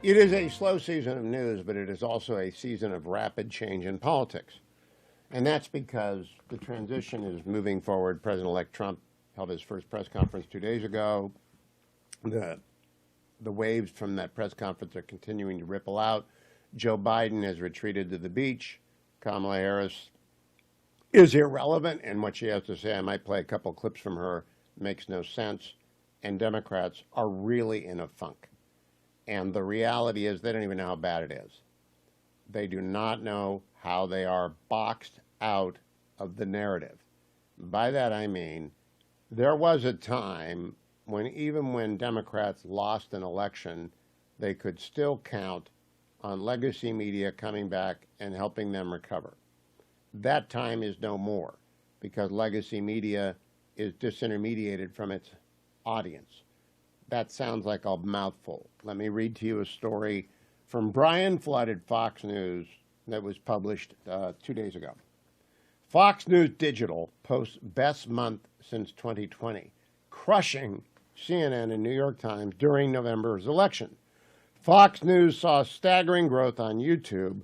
It is a slow season of news, but it is also a season of rapid change in politics. And that's because the transition is moving forward. President-elect Trump held his first press conference 2 days ago. The waves from that press conference are continuing to ripple out. Joe Biden has retreated to the beach. Kamala Harris is irrelevant, and what she has to say, I might play a couple clips from her, makes no sense. And Democrats are really in a funk. And the reality is they don't even know how bad it is. They do not know how they are boxed out of the narrative. By that I mean, there was a time when even when Democrats lost an election, they could still count on legacy media coming back and helping them recover. That time is no more because legacy media is disintermediated from its audience. That sounds like a mouthful. Let me read to you a story from Brian Flood at Fox News that was published 2 days ago. Fox News Digital posts best month since 2020, crushing CNN and New York Times during November's election. Fox News saw staggering growth on YouTube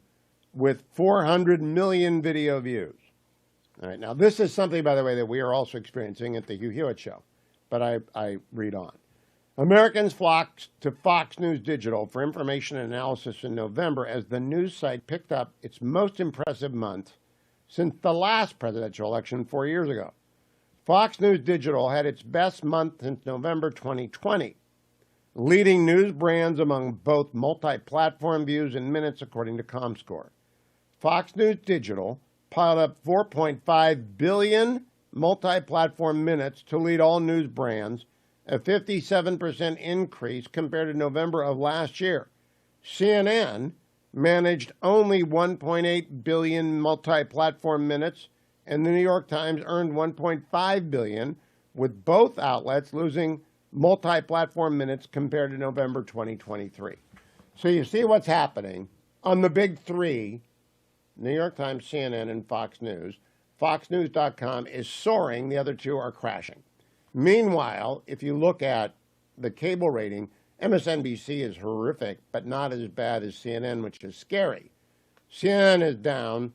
with 400 million video views. All right, now this is something, by the way, that we are also experiencing at the Hugh Hewitt Show, but I read on. Americans flocked to Fox News Digital for information and analysis in November as the news site picked up its most impressive month since the last presidential election 4 years ago. Fox News Digital had its best month since November 2020, leading news brands among both multi-platform views and minutes, according to ComScore. Fox News Digital piled up 4.5 billion multi-platform minutes to lead all news brands, a 57% increase compared to November of last year. CNN managed only 1.8 billion multi-platform minutes, and the New York Times earned 1.5 billion, with both outlets losing multi-platform minutes compared to November 2023. So you see what's happening on the big three, New York Times, CNN, and Fox News. FoxNews.com is soaring. The other two are crashing. Meanwhile, if you look at the cable rating, MSNBC is horrific, but not as bad as CNN, which is scary. CNN is down.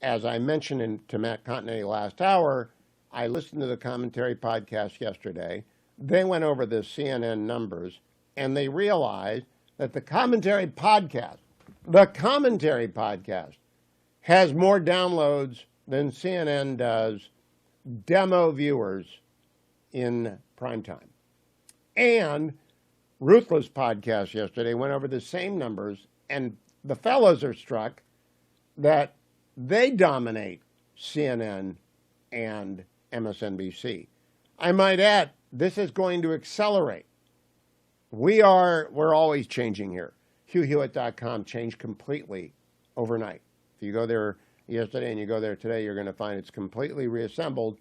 As I mentioned to Matt Continetti last hour, I listened to the commentary podcast yesterday. They went over the CNN numbers, and they realized that the commentary podcast has more downloads than CNN does demo viewers in primetime. And Ruthless podcast yesterday went over the same numbers, and the fellows are struck that they dominate CNN and MSNBC. I might add, this is going to accelerate. We're always changing here. HughHewitt.com changed completely overnight. If you go there yesterday and you go there today, you're going to find it's completely reassembled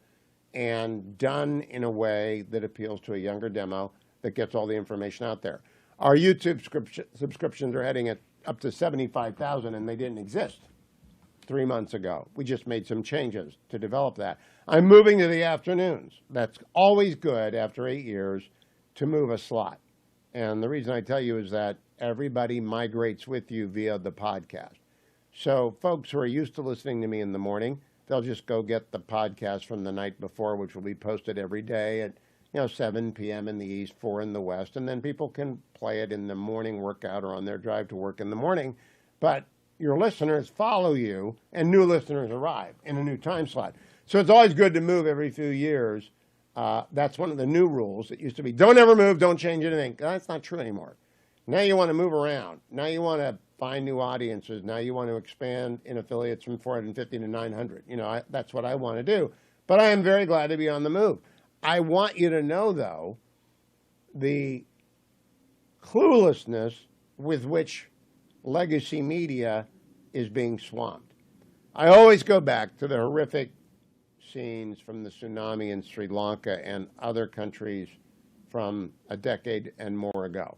and done in a way that appeals to a younger demo that gets all the information out there. Our YouTube subscriptions are heading up to 75,000, and they didn't exist 3 months ago. We just made some changes to develop that. I'm moving to the afternoons. That's always good after 8 years to move a slot. And the reason I tell you is that everybody migrates with you via the podcast. So folks who are used to listening to me in the morning, they'll just go get the podcast from the night before, which will be posted every day at 7 p.m. in the East, 4 in the West, and then people can play it in the morning workout or on their drive to work in the morning. But your listeners follow you, and new listeners arrive in a new time slot. So it's always good to move every few years. That's one of the new rules. It used to be, don't ever move, don't change anything. That's not true anymore. Now you want to move around. Now you want to find new audiences. Now you want to expand in affiliates from 450 to 900. That's what I want to do. But I am very glad to be on the move. I want you to know, though, the cluelessness with which legacy media is being swamped. I always go back to the horrific scenes from the tsunami in Sri Lanka and other countries from a decade and more ago.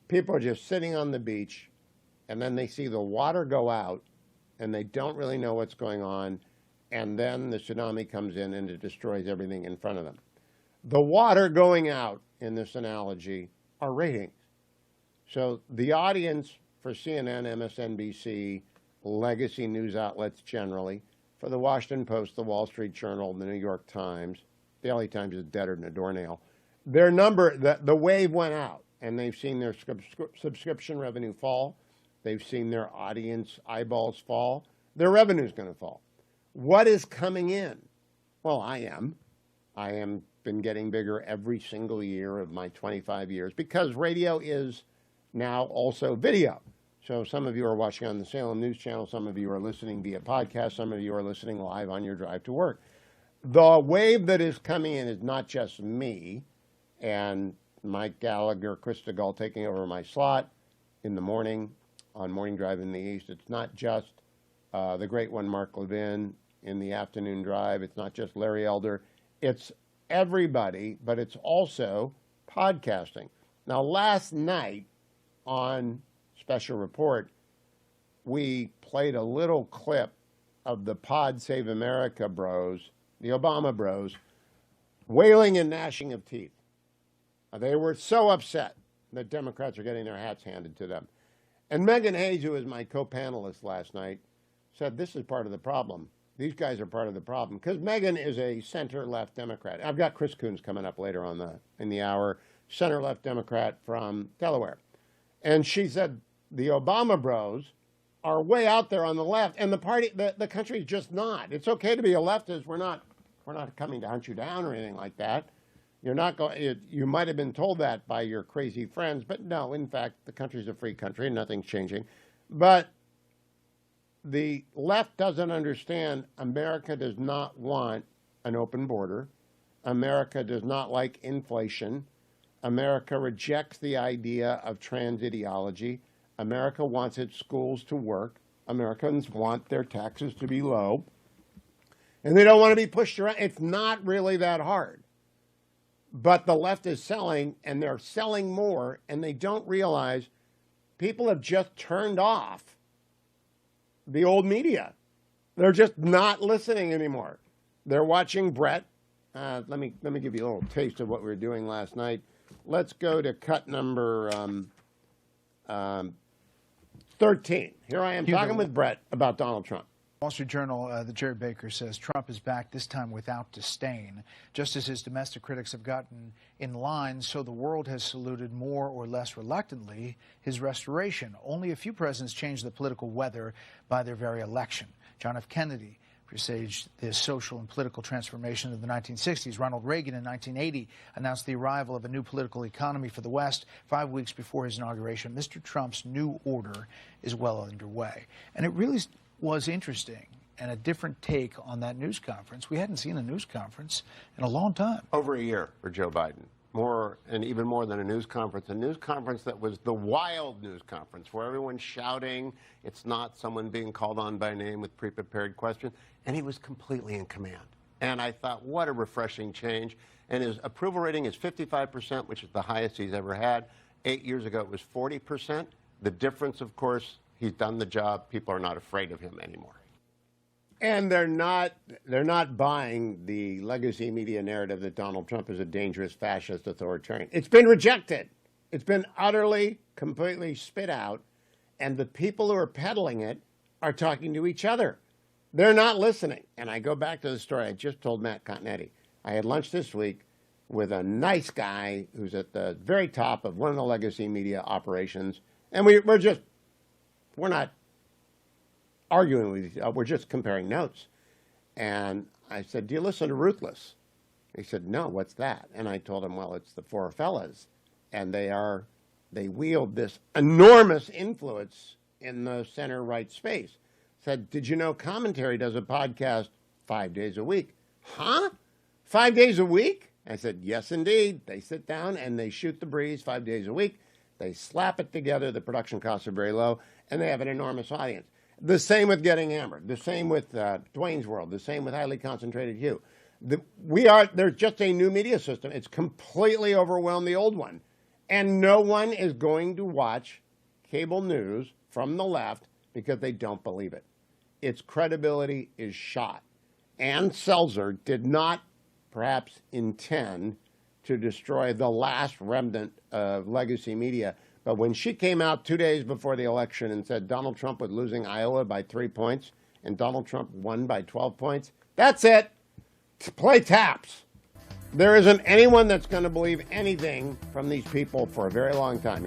People are just sitting on the beach, and then they see the water go out, and they don't really know what's going on, and then the tsunami comes in and it destroys everything in front of them. The water going out in this analogy are ratings. So the audience for CNN, MSNBC, legacy news outlets generally, for the Washington Post, the Wall Street Journal, the New York Times, Daily Times is deader than a doornail. Their number, the wave went out, and they've seen their subscription revenue fall. They've seen their audience eyeballs fall. Their revenue is going to fall. What is coming in? Well, I am been getting bigger every single year of my 25 years because radio is now also video. So some of you are watching on the Salem News Channel. Some of you are listening via podcast. Some of you are listening live on your drive to work. The wave that is coming in is not just me and Mike Gallagher, Chris DeGaulle taking over my slot in the morning on Morning Drive in the East. It's not just the great one, Mark Levin, in the afternoon drive. It's not just Larry Elder. It's everybody, but it's also podcasting. Now, last night on Special Report, we played a little clip of the Pod Save America bros, the Obama bros, wailing and gnashing of teeth. They were so upset that Democrats are getting their hats handed to them. And Megan Hayes, who was my co-panelist last night, said this is part of the problem. These guys are part of the problem. Because Megan is a center-left Democrat. I've got Chris Coons coming up later on in the hour, center-left Democrat from Delaware. And she said the Obama bros are way out there on the left, and the country's just not. It's okay to be a leftist. We're not coming to hunt you down or anything like that. You're not going. You might have been told that by your crazy friends, but no. In fact, the country's a free country, and nothing's changing. But the left doesn't understand. America does not want an open border. America does not like inflation. America rejects the idea of trans ideology. America wants its schools to work. Americans want their taxes to be low. And they don't want to be pushed around. It's not really that hard. But the left is selling, and they're selling more, and they don't realize people have just turned off the old media. They're just not listening anymore. They're watching Brett. Let me give you a little taste of what we were doing last night. Let's go to cut number 13. Here I am talking with Brett about Donald Trump. Wall Street Journal, the Jerry Baker says Trump is back, this time without disdain. Just as his domestic critics have gotten in line, so the world has saluted more or less reluctantly his restoration. Only a few presidents changed the political weather by their very election. John F. Kennedy presaged the social and political transformation of the 1960s. Ronald Reagan in 1980 announced the arrival of a new political economy for the West 5 weeks before his inauguration. Mr. Trump's new order is well underway. And it really was interesting and a different take on that news conference. We hadn't seen a news conference in a long time. Over a year for Joe Biden. More, and even more than a news conference that was the wild news conference where everyone's shouting. It's not someone being called on by name with pre-prepared questions. And he was completely in command. And I thought, what a refreshing change. And his approval rating is 55%, which is the highest he's ever had. 8 years ago, it was 40%. The difference, of course, he's done the job. People are not afraid of him anymore. And they're not buying the legacy media narrative that Donald Trump is a dangerous fascist authoritarian. It's been rejected. It's been utterly, completely spit out. And the people who are peddling it are talking to each other. They're not listening. And I go back to the story I just told Matt Continetti. I had lunch this week with a nice guy who's at the very top of one of the legacy media operations. And we're not arguing with each other. We're just comparing notes. And I said, do you listen to Ruthless? He said, no, what's that? And I told him, well, it's the four fellas. And they wield this enormous influence in the center-right space. Said, did you know Commentary does a podcast 5 days a week? Huh? 5 days a week? I said, yes, indeed. They sit down and they shoot the breeze 5 days a week. They slap it together. The production costs are very low, and they have an enormous audience. The same with Getting Hammered. The same with Dwayne's World. The same with Highly Concentrated Hugh. There's just a new media system. It's completely overwhelmed the old one. And no one is going to watch cable news from the left because they don't believe it. Its credibility is shot. Ann Selzer did not perhaps intend to destroy the last remnant of legacy media, But when she came out 2 days before the election and said Donald Trump was losing Iowa by 3 points and Donald Trump won by 12 points, that's it. Play taps. There isn't anyone that's going to believe anything from these people for a very long time.